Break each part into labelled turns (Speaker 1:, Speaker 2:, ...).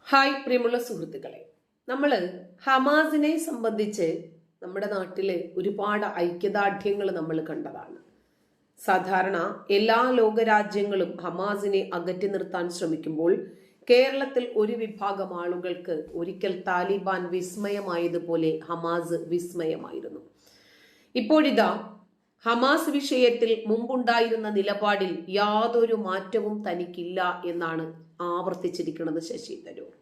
Speaker 1: Hi പ്രിയമുള്ള സുഹൃത്തുക്കളെ, നമ്മൾ ഹമാസിനെ സംബന്ധിച്ച് നമ്മുടെ നാട്ടില് ഒരുപാട് ഐക്യദാർഢ്യങ്ങൾ നമ്മൾ കണ്ടതാണ്. സാധാരണ എല്ലാ ലോകരാജ്യങ്ങളും ഹമാസിനെ അകറ്റി നിർത്താൻ ശ്രമിക്കുമ്പോൾ കേരളത്തിൽ ഒരു വിഭാഗം ആളുകൾക്ക് ഒരിക്കൽ താലിബാൻ വിസ്മയമായതുപോലെ ഹമാസ് വിസ്മയമായിരുന്നു. ഇപ്പോഴിതാ ഹമാസ് വിഷയത്തിൽ മുമ്പുണ്ടായിരുന്ന നിലപാടിൽ യാതൊരു മാറ്റവും തനിക്കില്ല എന്നാണ് ആവർത്തിച്ചിരിക്കുന്നത് ശശി തരൂർ.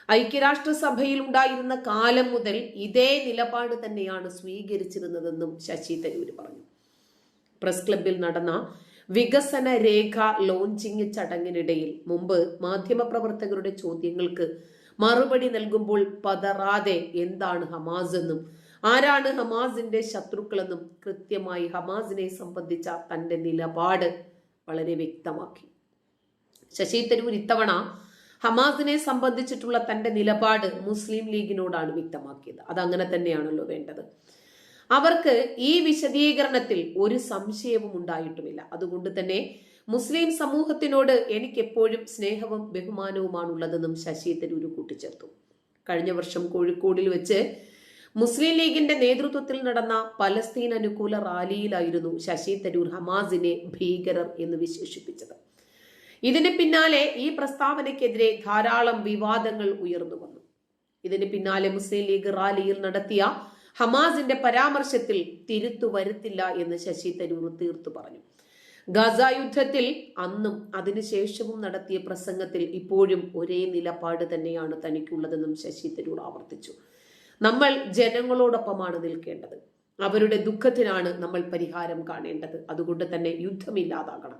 Speaker 1: ഐക്യരാഷ്ട്രസഭയിൽ ഉണ്ടായിരുന്ന കാലം മുതൽ ഇതേ നിലപാട് തന്നെയാണ് സ്വീകരിച്ചിരുന്നതെന്നും ശശി തരൂർ പറഞ്ഞു. പ്രസ് ക്ലബിൽ നടന്ന വികസന രേഖ ലോഞ്ചിങ് ചടങ്ങിനിടയിൽ മുമ്പ് മാധ്യമപ്രവർത്തകരുടെ ചോദ്യങ്ങൾക്ക് മറുപടി നൽകുമ്പോൾ പതറാതെ എന്താണ് ഹമാസ് എന്നും ആരാണ് ഹമാസിന്റെ ശത്രുക്കളെന്നും കൃത്യമായി ഹമാസിനെ സംബന്ധിച്ച തന്റെ നിലപാട് വളരെ വ്യക്തമാക്കി. ശശി തരൂർ ഇത്തവണ ഹമാസിനെ സംബന്ധിച്ചിട്ടുള്ള തന്റെ നിലപാട് മുസ്ലിം ലീഗിനോടാണ് വ്യക്തമാക്കിയത്. അതങ്ങനെ തന്നെയാണല്ലോ വേണ്ടത്. അവർക്ക് ഈ വിശദീകരണത്തിൽ ഒരു സംശയവും ഉണ്ടായിട്ടുമില്ല. അതുകൊണ്ട് തന്നെ മുസ്ലിം സമൂഹത്തിനോട് എനിക്ക് എപ്പോഴും സ്നേഹവും ബഹുമാനവുമാണുള്ളതെന്നും ശശി തരൂർ കൂട്ടിച്ചേർത്തു. കഴിഞ്ഞ വർഷം കോഴിക്കോടിൽ വെച്ച് മുസ്ലിം ലീഗിന്റെ നേതൃത്വത്തിൽ നടന്ന പലസ്തീൻ അനുകൂല റാലിയിലായിരുന്നു ശശി തരൂർ ഹമാസിനെ ഭീകരർ എന്ന് വിശേഷിപ്പിച്ചത്. ഇതിന് പിന്നാലെ ഈ പ്രസ്താവനയ്ക്കെതിരെ ധാരാളം വിവാദങ്ങൾ ഉയർന്നു വന്നു. ഇതിന് പിന്നാലെ മുസ്ലിം ലീഗ് റാലിയിൽ നടത്തിയ ഹമാസിന്റെ പരാമർശത്തിൽ തിരുത്തു വരുത്തില്ല എന്ന് ശശി തരൂർ തീർത്തു പറഞ്ഞു. ഗസ യുദ്ധത്തിൽ അന്നും അതിനുശേഷവും നടത്തിയ പ്രസംഗത്തിൽ ഇപ്പോഴും ഒരേ നിലപാട് തന്നെയാണ് തനിക്കുള്ളതെന്നും ശശി തരൂർ ആവർത്തിച്ചു. നമ്മൾ ജനങ്ങളോടൊപ്പമാണ് നിൽക്കേണ്ടത്. അവരുടെ ദുഃഖത്തിനാണ് നമ്മൾ പരിഹാരം കാണേണ്ടത്. അതുകൊണ്ട് തന്നെ യുദ്ധമില്ലാതാകണം.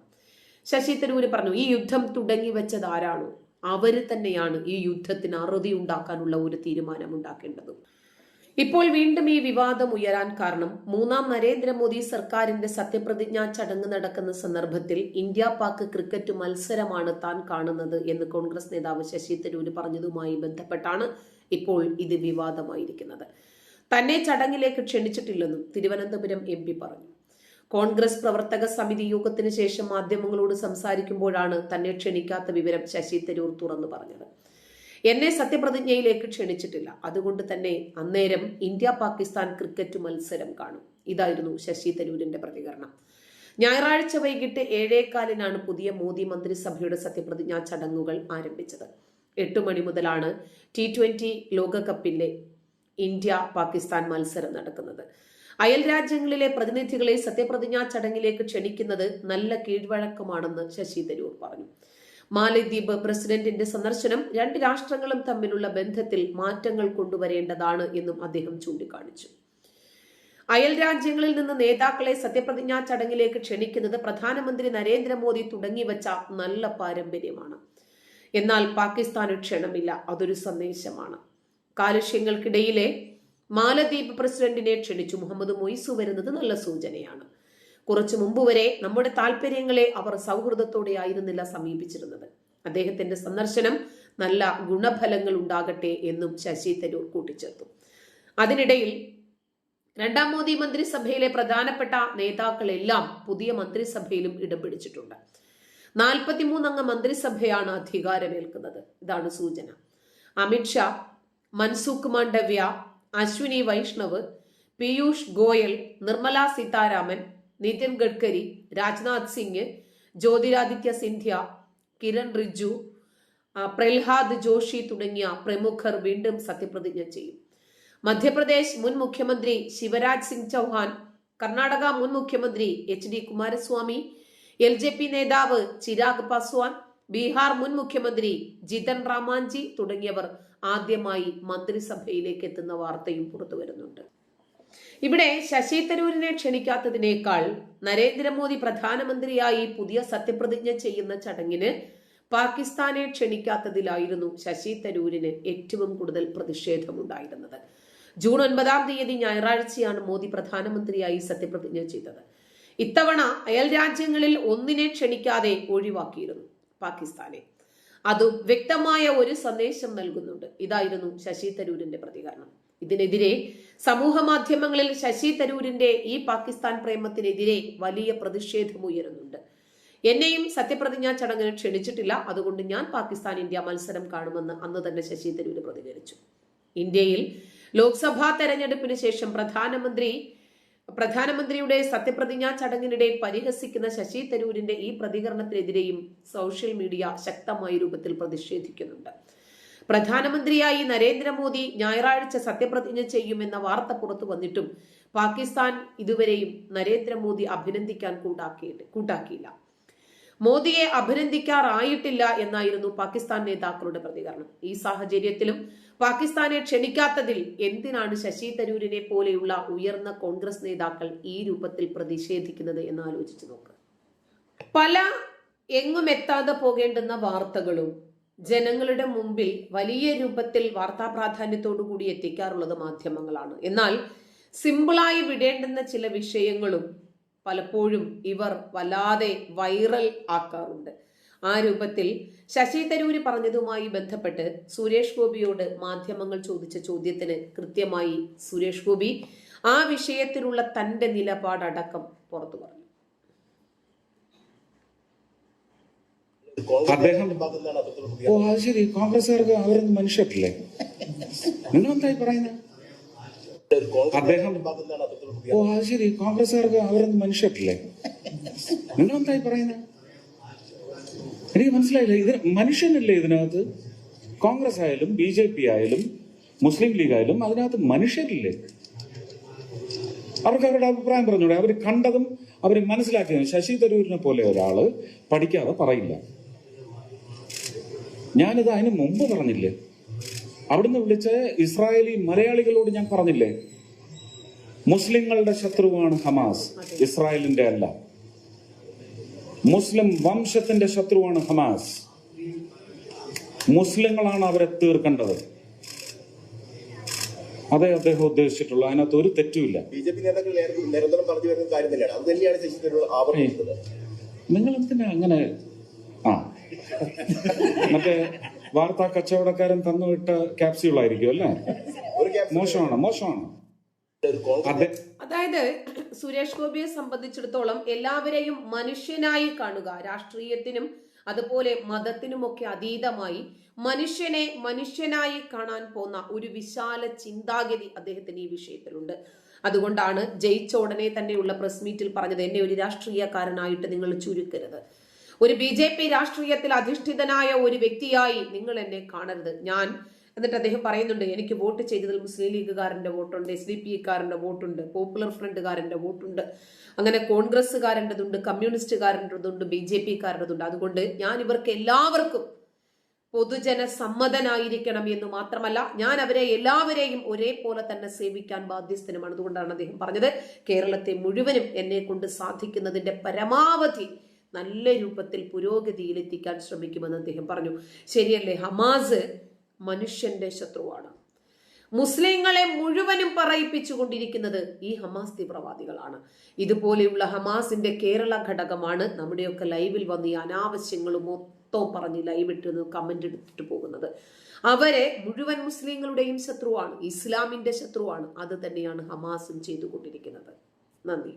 Speaker 1: ശശി തരൂർ പറഞ്ഞു, ഈ യുദ്ധം തുടങ്ങി വെച്ചത് ആരാണോ അവര് തന്നെയാണ് ഈ യുദ്ധത്തിന് അറുതി ഉണ്ടാക്കാനുള്ള ഒരു തീരുമാനം ഉണ്ടാക്കേണ്ടത്. ഇപ്പോൾ വീണ്ടും ഈ വിവാദം ഉയരാൻ കാരണം മൂന്നാം നരേന്ദ്രമോദി സർക്കാരിന്റെ സത്യപ്രതിജ്ഞാ ചടങ്ങ് നടക്കുന്ന സന്ദർഭത്തിൽ ഇന്ത്യ പാക് ക്രിക്കറ്റ് മത്സരമാണ് താൻ കാണുന്നത് എന്ന് കോൺഗ്രസ് നേതാവ് ശശി തരൂർ പറഞ്ഞതുമായി ബന്ധപ്പെട്ടാണ് ഇപ്പോൾ ഇത് വിവാദമായിരിക്കുന്നത്. തന്നെ ചടങ്ങിലേക്ക് ക്ഷണിച്ചിട്ടില്ലെന്നും തിരുവനന്തപുരം MP പറഞ്ഞു. കോൺഗ്രസ് പ്രവർത്തക സമിതി യോഗത്തിന് ശേഷം മാധ്യമങ്ങളോട് സംസാരിക്കുമ്പോഴാണ് തന്നെ ക്ഷണിക്കാത്ത വിവരം ശശി തരൂർ തുറന്നു പറഞ്ഞത്. എന്നെ സത്യപ്രതിജ്ഞയിലേക്ക് ക്ഷണിച്ചിട്ടില്ല, അതുകൊണ്ട് തന്നെ അന്നേരം ഇന്ത്യ പാകിസ്ഥാൻ ക്രിക്കറ്റ് മത്സരം കാണും. ഇതായിരുന്നു ശശി തരൂരിന്റെ പ്രതികരണം. ഞായറാഴ്ച വൈകിട്ട് 7:15 പുതിയ മോദി മന്ത്രിസഭയുടെ സത്യപ്രതിജ്ഞാ ചടങ്ങുകൾ ആരംഭിച്ചത്. 8 മണി മുതലാണ് T20 ലോകകപ്പിലെ ഇന്ത്യ പാകിസ്ഥാൻ മത്സരം നടക്കുന്നത്. അയൽ രാജ്യങ്ങളിലെ പ്രതിനിധികളെ സത്യപ്രതിജ്ഞാ ചടങ്ങിലേക്ക് ക്ഷണിക്കുന്നത് നല്ല കീഴ്വഴക്കമാണെന്ന് ശശി തരൂർ പറഞ്ഞു. മാലദ്വീപ് പ്രസിഡന്റിന്റെ സന്ദർശനം 2 രാഷ്ട്രങ്ങളും തമ്മിലുള്ള ബന്ധത്തിൽ മാറ്റങ്ങൾ കൊണ്ടുവരേണ്ടതാണ് എന്നും അദ്ദേഹം ചൂണ്ടിക്കാണിച്ചു. അയൽ രാജ്യങ്ങളിൽ നിന്ന് നേതാക്കളെ സത്യപ്രതിജ്ഞാ ചടങ്ങിലേക്ക് ക്ഷണിക്കുന്നത് പ്രധാനമന്ത്രി നരേന്ദ്രമോദി തുടങ്ങിവെച്ച നല്ല പാരമ്പര്യമാണ്. എന്നാൽ പാകിസ്ഥാന് ക്ഷണമില്ല, അതൊരു സന്ദേശമാണ്. കാലുഷ്യങ്ങൾക്കിടയിലെ മാലദ്വീപ് പ്രസിഡന്റിനെ ക്ഷണിച്ചു മുഹമ്മദ് മൊയ്സു വരുന്നത് നല്ല സൂചനയാണ്. കുറച്ചു മുമ്പ് വരെ നമ്മുടെ താല്പര്യങ്ങളെ അവർ സൗഹൃദത്തോടെ ആയിരുന്നില്ല സമീപിച്ചിരുന്നത്. അദ്ദേഹത്തിന്റെ സന്ദർശനം നല്ല ഗുണഫലങ്ങൾ ഉണ്ടാകട്ടെ എന്നും ശശി തരൂർ കൂട്ടിച്ചേർത്തു. അതിനിടയിൽ 2ാം മോദി മന്ത്രിസഭയിലെ പ്രധാനപ്പെട്ട നേതാക്കളെല്ലാം പുതിയ മന്ത്രിസഭയിലും ഇടം പിടിച്ചിട്ടുണ്ട്. 43 അംഗ മന്ത്രിസഭയാണ് അധികാരമേൽക്കുന്നത്. ഇതാണ് സൂചന. അമിത്ഷാ, മൻസുഖ് മാണ്ഡവ്യ, അശ്വിനി വൈഷ്ണവ്, പീയൂഷ് ഗോയൽ, നിർമ്മല സീതാരാമൻ, നിതിൻ ഗഡ്കരി, രാജ്നാഥ് സിംഗ്, ജ്യോതിരാദിത്യ സിന്ധ്യ, കിരൺ റിജ്ജു, പ്രഹ്ലാദ് ജോഷി തുടങ്ങിയ പ്രമുഖർ വീണ്ടും സത്യപ്രതിജ്ഞ ചെയ്യും. മധ്യപ്രദേശ് മുൻ മുഖ്യമന്ത്രി ശിവരാജ് സിംഗ് ചൗഹാൻ, കർണാടക മുൻ മുഖ്യമന്ത്രി HD കുമാരസ്വാമി, LJP നേതാവ് ചിരാഗ് പാസ്വാൻ, ബീഹാർ മുൻ മുഖ്യമന്ത്രി ജിതൻ റാമാഞ്ചി തുടങ്ങിയവർ ആദ്യമായി മന്ത്രിസഭയിലേക്ക് എത്തുന്ന വാർത്തയും പുറത്തു വരുന്നുണ്ട്. ഇവിടെ ശശി തരൂരിനെ ക്ഷണിക്കാത്തതിനേക്കാൾ നരേന്ദ്രമോദി പ്രധാനമന്ത്രിയായി പുതിയ സത്യപ്രതിജ്ഞ ചെയ്യുന്ന ചടങ്ങിന് പാകിസ്ഥാനെ ക്ഷണിക്കാത്തതിലായിരുന്നു ശശി തരൂരിന് ഏറ്റവും കൂടുതൽ പ്രതിഷേധമുണ്ടായിരുന്നത്. ജൂൺ 9-ാം തീയതി ഞായറാഴ്ചയാണ് മോദി പ്രധാനമന്ത്രിയായി സത്യപ്രതിജ്ഞ ചെയ്തത്. ഇത്തവണ അയൽ രാജ്യങ്ങളിൽ ഒന്നിനെ ക്ഷണിക്കാതെ ഒഴിവാക്കിയിരുന്നു പാകിസ്ഥാനെ. അത് വ്യക്തമായ ഒരു സന്ദേശം നൽകുന്നുണ്ട്. ഇതായിരുന്നു ശശി തരൂരിന്റെ പ്രതികരണം. ഇതിനെതിരെ സമൂഹ മാധ്യമങ്ങളിൽ ശശി തരൂരിന്റെ ഈ പാകിസ്ഥാൻ പ്രേമത്തിനെതിരെ വലിയ പ്രതിഷേധം ഉയരുന്നുണ്ട്. എന്നെയും സത്യപ്രതിജ്ഞാ ചടങ്ങിന് ക്ഷണിച്ചിട്ടില്ല, അതുകൊണ്ട് ഞാൻ പാകിസ്ഥാൻ ഇന്ത്യ മത്സരം കാണുമെന്ന് അന്ന് തന്നെ ശശി തരൂർ പ്രതികരിച്ചു. ഇന്ത്യയിൽ ലോക്സഭാ തെരഞ്ഞെടുപ്പിന് ശേഷം പ്രധാനമന്ത്രിയുടെ സത്യപ്രതിജ്ഞാ ചടങ്ങിനിടെ പരിഹസിക്കുന്ന ശശി തരൂരിന്റെ ഈ പ്രതികരണത്തിനെതിരെയും സോഷ്യൽ മീഡിയ ശക്തമായ രൂപത്തിൽ പ്രതിഷേധിക്കുന്നുണ്ട്. പ്രധാനമന്ത്രിയായി നരേന്ദ്രമോദി ഞായറാഴ്ച സത്യപ്രതിജ്ഞ ചെയ്യുമെന്ന വാർത്ത പുറത്തു വന്നിട്ടും പാകിസ്ഥാൻ ഇതുവരെയും നരേന്ദ്രമോദി അഭിനന്ദിക്കാൻ കൂട്ടാക്കിയില്ല. മോദിയെ അഭിനന്ദിക്കാറായിട്ടില്ല എന്നായിരുന്നു പാകിസ്ഥാൻ നേതാക്കളുടെ പ്രതികരണം. ഈ സാഹചര്യത്തിലും പാകിസ്ഥാനെ ക്ഷണിക്കാത്തതിൽ എന്തിനാണ് ശശി തരൂരിനെ പോലെയുള്ള ഉയർന്ന കോൺഗ്രസ് നേതാക്കൾ ഈ രൂപത്തിൽ പ്രതിഷേധിക്കുന്നത് എന്ന് ആലോചിച്ചു നോക്കുക. പല എങ്ങും എത്താതെ പോകേണ്ടുന്ന വാർത്തകളും ജനങ്ങളുടെ മുമ്പിൽ വലിയ രൂപത്തിൽ വാർത്താ പ്രാധാന്യത്തോടു കൂടി എത്തിക്കാറുള്ളത് മാധ്യമങ്ങളാണ്. എന്നാൽ സിമ്പിളായി വിടേണ്ടുന്ന ചില വിഷയങ്ങളും പലപ്പോഴും ഇവർ വല്ലാതെ വൈറൽ ആക്കാറുണ്ട്. ആ രൂപത്തിൽ ശശി തരൂര് പറഞ്ഞതുമായി ബന്ധപ്പെട്ട് സുരേഷ് ഗോപിയോട് മാധ്യമങ്ങൾ ചോദിച്ച ചോദ്യത്തിന് കൃത്യമായി സുരേഷ് ഗോപി ആ വിഷയത്തിലുള്ള തന്റെ നിലപാടടക്കം പുറത്തു പറഞ്ഞു.
Speaker 2: ശരി, കോൺഗ്രസ്സുകാർക്ക് അവരൊന്നും മനുഷ്യരല്ലേ? നിങ്ങളെന്തായി പറയുന്നത്? അദ്ദേഹം ശരി, കോൺഗ്രസ്സുകാർക്ക് അവരൊന്നും മനുഷ്യരല്ലേ? നിങ്ങളെന്തായി പറയുന്നത്? എനിക്ക് മനസ്സിലായില്ല. ഇത് മനുഷ്യനല്ലേ ഇതിനകത്ത്? കോൺഗ്രസ് ആയാലും BJP ആയാലും മുസ്ലിം ലീഗ് ആയാലും അതിനകത്ത് മനുഷ്യരില്ലേ? അവർക്ക് അവരുടെ അഭിപ്രായം പറഞ്ഞൂടെ? അവർ കണ്ടതും അവർ മനസ്സിലാക്കിയതും. ശശി തരൂരിനെ പോലെ ഒരാള് പഠിക്കാതെ പറയില്ല. ഞാനിത് അതിന് മുമ്പ് പറഞ്ഞില്ലേ? അവിടുന്ന് വിളിച്ച് ഇസ്രായേലി മലയാളികളോട് ഞാൻ പറഞ്ഞില്ലേ, മുസ്ലിങ്ങളുടെ ശത്രുവാണ് ഹമാസ്, ഇസ്രായേലിന്റെ അല്ല. മുസ്ലിം വംശത്തിന്റെ ശത്രുവാണ് ഹമാസ്. മുസ്ലിങ്ങളാണ് അവരെ തീർക്കേണ്ടത്. അതേ അദ്ദേഹം ഉദ്ദേശിച്ചിട്ടുള്ളൂ. അതിനകത്ത് ഒരു തെറ്റുമില്ല.
Speaker 3: ബിജെപി നേതാക്കൾ നിരന്തരം പറഞ്ഞു വരുന്ന കാര്യം തന്നെയാണ്. അത് തന്നെയാണ് ശശി തരൂർ ആവർത്തിക്കുന്നത്.
Speaker 2: നിങ്ങൾ എന്തിനാ അങ്ങനെ മറ്റേ വാർത്താ കച്ചവടക്കാരൻ തന്നുവിട്ട ക്യാപ്സ്യൂളായിരിക്കും അല്ലേ? മോശമാണ്.
Speaker 1: അതായത് സുരേഷ് ഗോപിയെ സംബന്ധിച്ചിടത്തോളം എല്ലാവരെയും മനുഷ്യനായി കാണുക, രാഷ്ട്രീയത്തിനും അതുപോലെ മതത്തിനുമൊക്കെ അതീതമായി മനുഷ്യനെ മനുഷ്യനായി കാണാൻ പോന്ന ഒരു വിശാല ചിന്താഗതി അദ്ദേഹത്തിന് ഈ വിഷയത്തിലുണ്ട്. അതുകൊണ്ടാണ് ജയിച്ച ഉടനെ തന്നെയുള്ള പ്രസ് മീറ്റിൽ പറഞ്ഞത്, എന്നെ ഒരു രാഷ്ട്രീയക്കാരനായിട്ട് നിങ്ങൾ ചുരുക്കരുത്, ഒരു BJP രാഷ്ട്രീയത്തിൽ അധിഷ്ഠിതനായ ഒരു വ്യക്തിയായി നിങ്ങൾ എന്നെ കാണരുത്. എന്നിട്ട് അദ്ദേഹം പറയുന്നുണ്ട്, എനിക്ക് വോട്ട് ചെയ്തതിൽ മുസ്ലിം ലീഗുകാരന്റെ വോട്ടുണ്ട്, SDPക്കാരന്റെ വോട്ടുണ്ട്, പോപ്പുലർ ഫ്രണ്ടുകാരന്റെ വോട്ടുണ്ട്, അങ്ങനെ കോൺഗ്രസ്സുകാരൻ്റെതുണ്ട്, കമ്മ്യൂണിസ്റ്റുകാരൻ്റെതുണ്ട്, BJPക്കാരൻ്റെതുണ്ട്. അതുകൊണ്ട് ഞാൻ ഇവർക്ക് എല്ലാവർക്കും പൊതുജന സമ്മതനായിരിക്കണം എന്ന് മാത്രമല്ല, ഞാൻ അവരെ എല്ലാവരെയും ഒരേപോലെ തന്നെ സേവിക്കാൻ ബാധ്യസ്ഥനുമാണ്. അതുകൊണ്ടാണ് അദ്ദേഹം പറഞ്ഞത്, കേരളത്തെ മുഴുവനും എന്നെ കൊണ്ട് സാധിക്കുന്നതിന്റെ പരമാവധി നല്ല രൂപത്തിൽ പുരോഗതിയിലെത്തിക്കാൻ ശ്രമിക്കുമെന്ന് അദ്ദേഹം പറഞ്ഞു. ശരിയല്ലേ? ഹമാസ് മനുഷ്യന്റെ ശത്രുവാണ്. മുസ്ലിങ്ങളെ മുഴുവനും പറയിപ്പിച്ചുകൊണ്ടിരിക്കുന്നത് ഈ ഹമാസ് തീവ്രവാദികളാണ്. ഇതുപോലെയുള്ള ഹമാസിന്റെ കേരള ഘടകമാണ് നമ്മുടെയൊക്കെ ലൈവിൽ വന്ന് ഈ അനാവശ്യങ്ങളും മൊത്തം പറഞ്ഞ് ലൈവ് ഇട്ട് കമന്റ് എടുത്തിട്ട് പോകുന്നത്. അവരെ മുഴുവൻ മുസ്ലിങ്ങളുടെയും ശത്രുവാണ്, ഇസ്ലാമിന്റെ ശത്രുവാണ്. അത് തന്നെയാണ് ഹമാസും ചെയ്തുകൊണ്ടിരിക്കുന്നത്. നന്ദി.